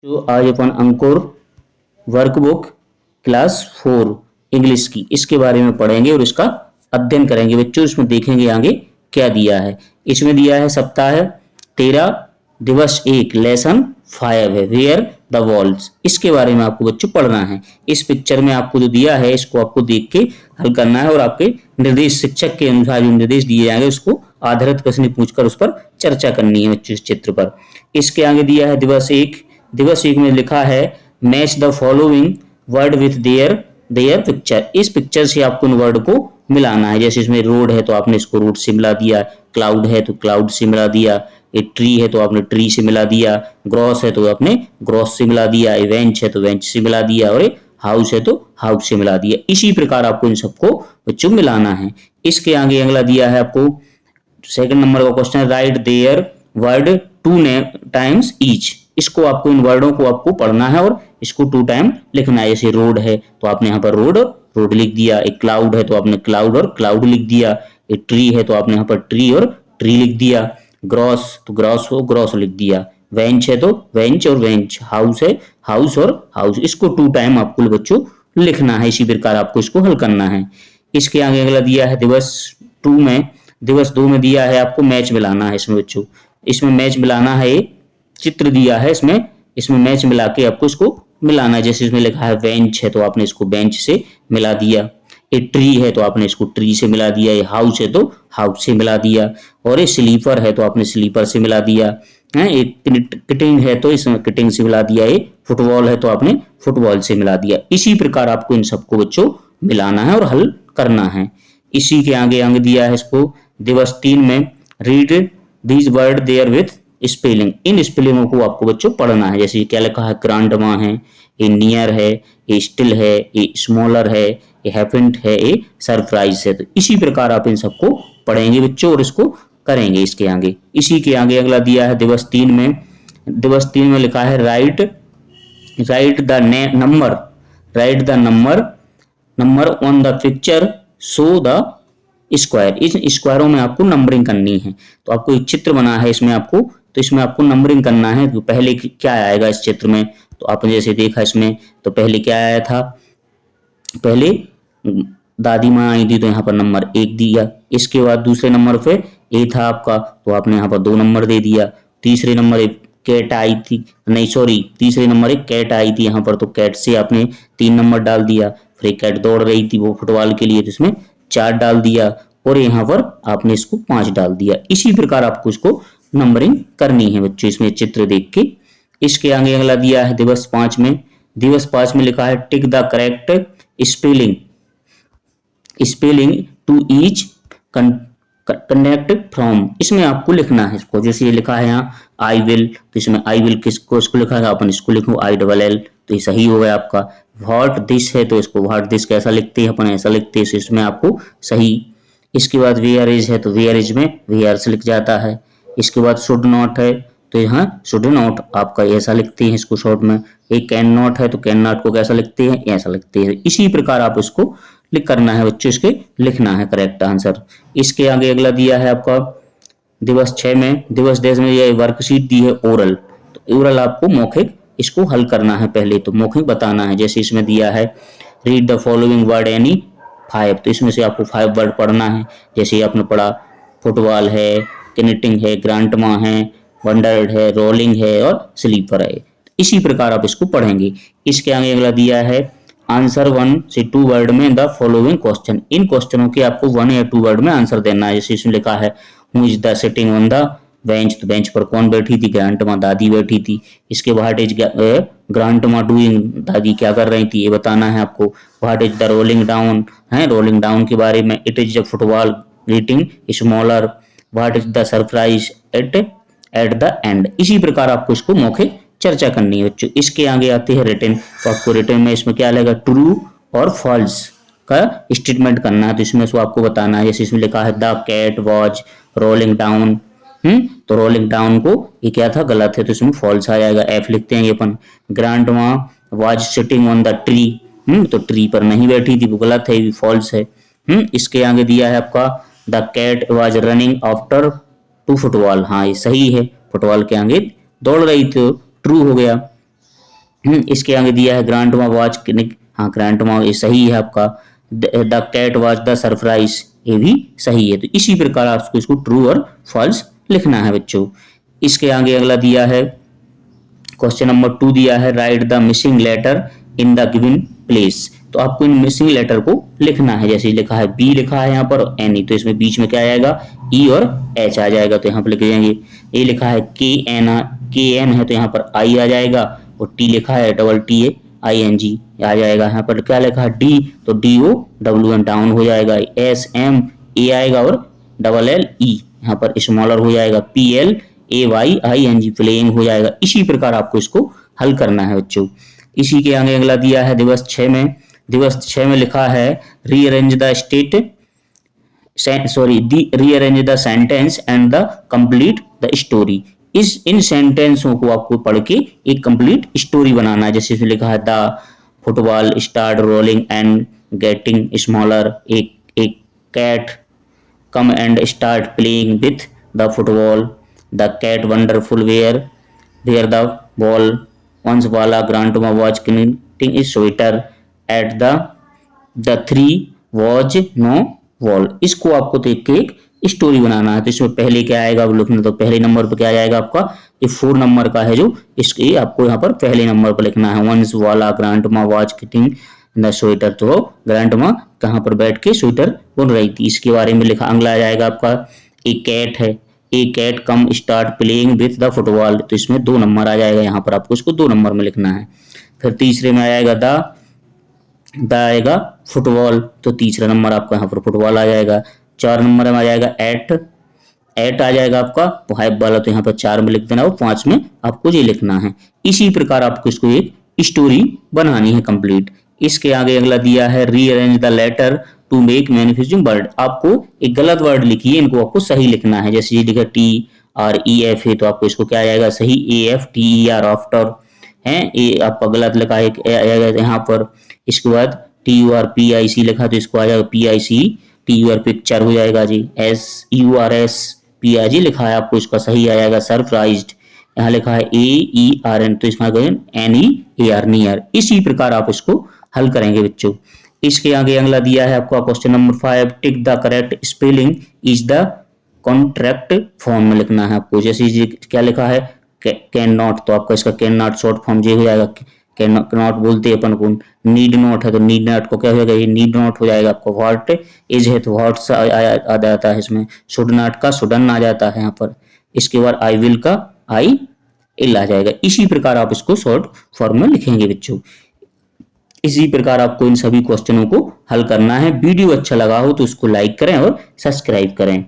जो आज अपन अंकुर workbook class 4 English की इसके बारे में पढ़ेंगे और इसका अध्ययन करेंगे बच्चों। इसमें देखेंगे आगे क्या दिया है। इसमें दिया है सप्ताह 13 दिवस 1 लेसन 5 है वेयर द वॉल्स। इसके बारे में आपको बच्चों पढ़ना है। इस पिक्चर में आपको जो दिया है इसको आपको देख के हल करना है और आपके निर्देश शिक्षक के अनुसार जो निर्देश दिए जाएंगे उसको आधारित प्रश्न पूछकर उस पर चर्चा करनी है बच्चों इस चित्र पर। इसके आगे दिया है दिवस 1 में लिखा है match the following word with their picture. इस पिक्चर से आपको इन वर्ड को मिलाना है। जैसे इसमें रोड है तो आपने इसको रोड से मिला दिया, क्लाउड है तो क्लाउड से मिला दिया, ए ट्री है तो आपने ट्री से मिला दिया, ग्रॉस है तो आपने ग्रॉस से मिला दिया, ए वेंच है तो वेंच से मिला दिया और हाउस है तो हाउस से मिला दिया। इसी प्रकार आपको इन सबको बच्चों मिलाना है। इसके आगे अगला दिया है आपको सेकंड नंबर का question right there word 2 times each. इसको आपको इन वर्डों को आपको पढ़ना है और इसको 2 टाइम लिखना है। जैसे रोड है तो आपने यहाँ पर रोड और रोड लिख दिया, एक क्लाउड है तो आपने क्लाउड और क्लाउड लिख दिया, एक ट्री है तो आपने यहाँ पर ट्री और ट्री लिख दिया, ग्रॉस तो ग्रॉस हो ग्रॉस लिख दिया, वेंच है तो वेंच और वेंच, हाउस है हाउस और हाउस। इसको 2 टाइम आपको बच्चों लिखना है। इसी प्रकार आपको इसको हल करना है। इसके आगे अगला दिया है दिवस 2 में दिया है आपको मैच मिलाना है। इसमें बच्चों इसमें मैच मिलाना है, चित्र दिया है इसमें मैच मिला के आपको इसको मिलाना है। जैसे इसमें लिखा है बेंच है तो आपने इसको बेंच से मिला दिया, ये ट्री है तो आपने इसको ट्री से मिला दिया, ये हाउस है तो हाउस से मिला दिया और ये स्लीपर है तो आपने स्लीपर से मिला दिया है, ये किटिंग है तो इसमें किटिंग से मिला दिया, ये फुटबॉल है तो आपने फुटबॉल से मिला दिया। इसी प्रकार आपको इन सबको बच्चों मिलाना है और हल करना है। इसी के आगे दिया है इसको दिवस 3 में read these word there with spelling. इन स्पेलिंगों को आपको बच्चों पढ़ना है। जैसे क्या लिखा है ग्रांडमा है, ये नियर है, ये स्टिल है, ये स्मॉलर है, ये हैपेंड है, ये सरप्राइज है। तो इसी प्रकार आप इन सबको पढ़ेंगे बच्चों और इसको करेंगे। इसके आगे इसी के आगे अगला दिया है दिवस 3 में लिखा है write the number on the picture show the square. इस स्क्वायरों में आपको नंबरिंग करनी है। तो आपको एक चित्र बना है इसमें आपको नंबरिंग करना है। तो पहले क्या आएगा इस चित्र में, तो आपने जैसे देखा इसमें तो पहले क्या आया था, पहले दादी माँ आई थी तो यहाँ पर नंबर 1 दिया। इसके बाद दूसरे नंबर पे ए था आपका तो आपने यहाँ पर 2 नंबर दे दिया। तीसरे नंबर एक कैट आई थी, नहीं सॉरी तीसरे नंबर एक कैट आई थी यहाँ पर तो कैट से आपने 3 नंबर डाल दिया। फिर एक कैट दौड़ रही थी वो फुटबॉल के लिए तो इसमें 4 डाल दिया और यहाँ पर आपने इसको 5 डाल दिया। इसी प्रकार आपको इसको नंबरिंग करनी है बच्चों इसमें चित्र देख के। इसके आगे अगला दिया है दिवस 5 में लिखा है tick the correct spelling to each connect from. इसमें आपको लिखना है इसको। जैसे ये लिखा है यहाँ आई विल तो इसमें आई विल किसको इसको लिखा है अपन इसको लिखो ILL तो ये सही हो गया आपका। व्हाट दिस है तो इसको व्हाट दिस कैसा लिखते हैं अपन ऐसा लिखते हैं, इसमें आपको सही। इसके बाद वेयर इज है तो वेयर इज में वेयर से लिख जाता है। इसके बाद शुड नॉट है तो यहाँ शुड नॉट आपका ऐसा लिखते हैं इसको शॉर्ट में। एक कैन नॉट है तो कैन नॉट को कैसा लिखते हैं ऐसा लिखते हैं। इसी प्रकार आप इसको लिख करना है बच्चों, इसके लिखना है करेक्ट आंसर। इसके आगे अगला दिया है आपका दिवस 6 में ये वर्कशीट दी है ओरल। तो ओरल आपको मौखिक इसको हल करना है। पहले तो मौखिक बताना है। जैसे इसमें दिया है read the following word any 5 तो इसमें से आपको 5 वर्ड पढ़ना है। जैसे आपने पढ़ा फुटबॉल है, किनिटिंग है, ग्रांटमा है, वंडर्ड है, रोलिंग है और स्लीपर है। इसी प्रकार आप इसको पढ़ेंगे। इसके आगे अगला दिया है आंसर 1 से 2 वर्ड में द फॉलोइंग क्वेश्चन। इन क्वेश्चनों के आपको 1 या 2 वर्ड में आंसर देना है। जैसे इसमें लिखा है who is the sitting on the bench तो बेंच पर कौन बैठी थी, ग्रांटमा दादी बैठी थी। इसके व्हाट इज ग्रांटमा डूइंग दादी क्या कर रही थी ये बताना है आपको। What is the rolling down है रोलिंग डाउन के बारे में। It is the football reading smaller. What is the surprise at the end. इसी प्रकार आपको इसको मौखिक चर्चा करनी है बच्चों। इसके आगे आते हैं रिटन। तो आपको रिटन में इसमें क्या लगेगा ट्रू और फॉल्स का स्टेटमेंट करना है। तो इसमें से आपको बताना है। जैसे इसमें लिखा है the cat was rolling down तो रोलिंग डाउन को ये क्या था गलत है तो इसमें फॉल्स आ जाएगा, F लिखते हैं ये अपन। Grandma was sitting on the tree तो ट्री पर नहीं बैठी थी वो गलत है ये फॉल्स है। इसके आगे दिया है आपका the cat was running after to football हाँ ये सही है, फुटबॉल के आगे दौड़ रही थी ट्रू हो गया। इसके आगे दिया है ग्रांटमा वॉच क्लिनिक, हाँ ग्रांटमा ये सही है आपका। The cat watch the surprise, ये भी सही है। तो इसी प्रकार आपको इसको ट्रू और फॉल्स लिखना है बच्चों। इसके आगे अगला दिया है क्वेश्चन नंबर 2 दिया है write the missing letter in the given place. तो आपको इन मिसिंग लेटर को लिखना है, जैसे लिखा है बी लिखा है यहाँ पर एन ई, तो इसमें बीच में क्या आएगा ई और एच आ जाएगा, तो यहाँ पर लिख देंगे। ए लिखा है के एन है तो यहाँ पर आई आ जाएगा, और टी लिखा है double T A I N G आ जाएगा। यहाँ पर क्या लिखा है डी, तो D O W N down हो जाएगा। एस एम ए आएगा और डबल एल ई यहाँ पर स्मॉलर हो जाएगा। P L A Y I N G playing हो जाएगा। इसी प्रकार आपको इसको हल करना है बच्चों। इसी के आगे अगला दिया है दिवस 6 में। दिवस 6 में लिखा है rearrange the state rearrange the sentence and the complete the story. इन सेंटेंसों को आपको पढ़ के एक कंप्लीट स्टोरी बनाना है। जैसे इसमें लिखा है the football start rolling and getting smaller, एक cat come and start playing with the football, the cat wonderful where the ball, once wala grandma was knitting a sweater at the tree was no wall। इसको आपको देख के एक story बनाना है। तो इसमें पहले क्या आएगा अब लिखना, तो पहले नंबर पर क्या जाएगा आपका ये 4 नंबर का है जो इसके आपको यहाँ पर पहले नंबर पर लिखना है। वंस वाला ग्रांडमा वाज किटिंग द स्वेटर, तो ग्रांडमा कहाँ पर बैठ के स्वेटर बुन रही थी, इसके बारे में लिखा। अगला आ जाएगा आपका एक कैट है, a cat come start playing with the football, तो इसमें 2 नंबर आ जाएगा, यहाँ पर आपको इसको 2 नंबर में लिखना है। फिर तीसरे में आ जाएगा द आएगा फुटबॉल, तो तीसरा नंबर आपका यहाँ पर फुटबॉल आ जाएगा। 4 नंबर में आ जाएगा एट आ जाएगा आपका 5 वाला, तो यहाँ पर 4 में लिख देना और 5 में आपको ये लिखना है। इसी प्रकार आपको इसको एक स्टोरी बनानी है कंप्लीट। इसके आगे अगला दिया है rearrange the letter to make manufacturing word. आपको एक गलत वर्ड लिखिए, इनको आपको सही लिखना है। जैसे ये लिखा टी आर ई एफ है, तो आपको इसको क्या आएगा सही A F T E R after है, ये आपका गलत लिखा है यहाँ पर। इसके बाद T U R P I C लिखा, तो इसको आ जाएगा P I C T U R picture हो जाएगा जी। S U R S P I G लिखा है, आपको इसका सही आ जाएगा सरप्राइज्ड। यहाँ लिखा है ए ई आर एन, तो इसका N E A R near. इसी प्रकार आप इसको हल करेंगे बच्चों। इसके आगे अगला दिया है आपका question number 5 tick the correct spelling is the contract form में लिखना है आपको। जैसे क्या लिखा है कैन नॉट, तो आपका इसका कैन नॉट शॉर्ट फॉर्म ये हो जाएगा। कैन नॉट बोलते हैं अपन को, नीड नॉट है तो नीड नॉट को क्या हो जाएगा ये नीड नॉट हो जाएगा आपको। व्हाट इज है तो व्हाट्स आ जाता है इसमें। शुड नॉट का शुडन आ जाता है यहाँ पर। इसके बाद आई विल का आई इल आ जाएगा। इसी प्रकार आप इसको शॉर्ट फॉर्म में लिखेंगे बच्चों। इसी प्रकार आपको इन सभी क्वेश्चनों को हल करना है। वीडियो अच्छा लगा हो तो उसको लाइक करें और सब्सक्राइब करें।